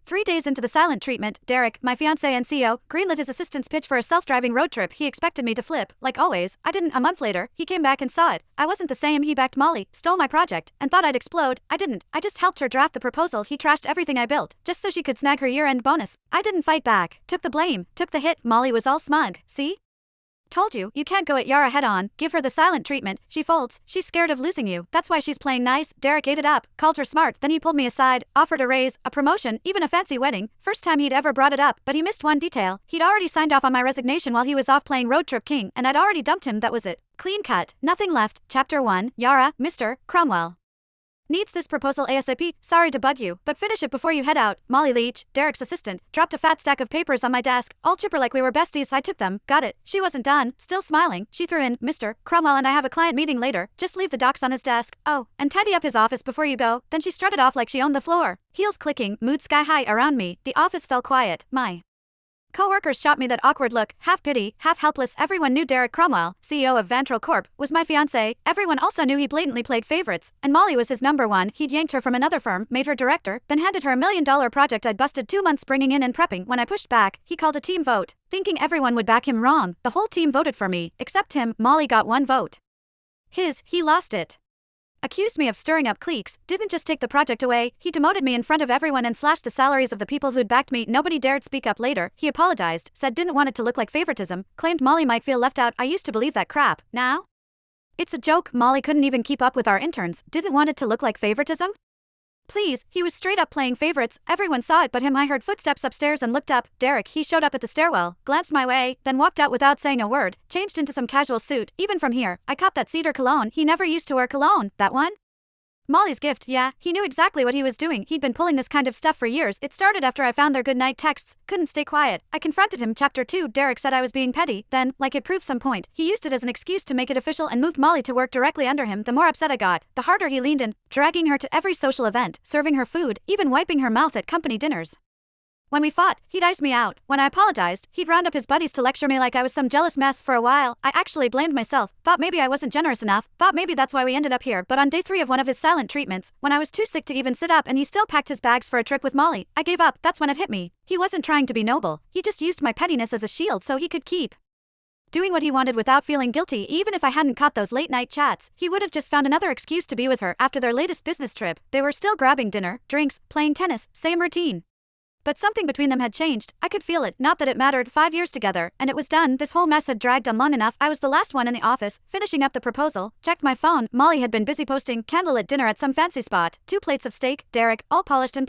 3 days into the silent treatment, Derek, my fiancé and CEO, greenlit his assistant's pitch for a self-driving road trip he expected me to flip. Like always, I didn't. A month later, he came back and saw it. I wasn't the same. He backed Molly, stole my project, and thought I'd explode. I didn't. I just helped her draft the proposal. He trashed everything I built, just so she could snag her year-end bonus. I didn't fight back. Took the blame. Took the hit. Molly was all smug. See? Told you, you can't go at Yara head on, give her the silent treatment. She folds, she's scared of losing you. That's why she's playing nice. Derek ate it up, called her smart, then he pulled me aside, offered a raise, a promotion, even a fancy wedding. First time he'd ever brought it up, but he missed one detail. He'd already signed off on my resignation while he was off playing Road Trip King, and I'd already dumped him. That was it. Clean cut, nothing left. Chapter 1, Yara, Mr. Cromwell. Needs this proposal ASAP. Sorry to bug you, but finish it before you head out. Molly Leach, Derek's assistant, dropped a fat stack of papers on my desk, all chipper like we were besties. I took them, got it. She wasn't done, still smiling. She threw in, Mr. Cromwell and I have a client meeting later. Just leave the docs on his desk. Oh, and tidy up his office before you go. Then she strutted off like she owned the floor. Heels clicking, mood sky high around me. The office fell quiet. My co-workers shot me that awkward look, half pity, half helpless. Everyone knew Derek Cromwell, CEO of Vantro Corp, was my fiancé. Everyone also knew he blatantly played favorites, and Molly was his number one. He'd yanked her from another firm, made her director, then handed her $1 million project I'd busted 2 months bringing in and prepping. When I pushed back, he called a team vote, thinking everyone would back him. Wrong. The whole team voted for me, except him. Molly got 1 vote. He lost it. Accused me of stirring up cliques, didn't just take the project away, he demoted me in front of everyone and slashed the salaries of the people who'd backed me. Nobody dared speak up. Later, he apologized, said didn't want it to look like favoritism, claimed Molly might feel left out. I used to believe that crap. Now? It's a joke. Molly couldn't even keep up with our interns, didn't want it to look like favoritism? Please, he was straight up playing favorites. Everyone saw it but him. I heard footsteps upstairs and looked up. Derek, he showed up at the stairwell, glanced my way, then walked out without saying a word, changed into some casual suit. Even from here, I copped that cedar cologne. He never used to wear cologne. That one? Molly's gift. Yeah, he knew exactly what he was doing. He'd been pulling this kind of stuff for years. It started after I found their goodnight texts. Couldn't stay quiet. I confronted him. Chapter 2. Derek said I was being petty. Then, like it proved some point, he used it as an excuse to make it official and moved Molly to work directly under him. The more upset I got, the harder he leaned in, dragging her to every social event, serving her food, even wiping her mouth at company dinners. When we fought, he'd ice me out. When I apologized, he'd round up his buddies to lecture me like I was some jealous mess. For a while, I actually blamed myself, thought maybe I wasn't generous enough, thought maybe that's why we ended up here. But on day 3 of one of his silent treatments, when I was too sick to even sit up and he still packed his bags for a trip with Molly, I gave up. That's when it hit me. He wasn't trying to be noble, he just used my pettiness as a shield so he could keep doing what he wanted without feeling guilty. Even if I hadn't caught those late-night chats, he would have just found another excuse to be with her. After their latest business trip, they were still grabbing dinner, drinks, playing tennis, same routine. But something between them had changed. I could feel it. Not that it mattered. 5 years together, and it was done. This whole mess had dragged on long enough. I was the last one in the office, finishing up the proposal. Checked my phone. Molly had been busy posting candlelit dinner at some fancy spot. 2 plates of steak, Derek, all polished and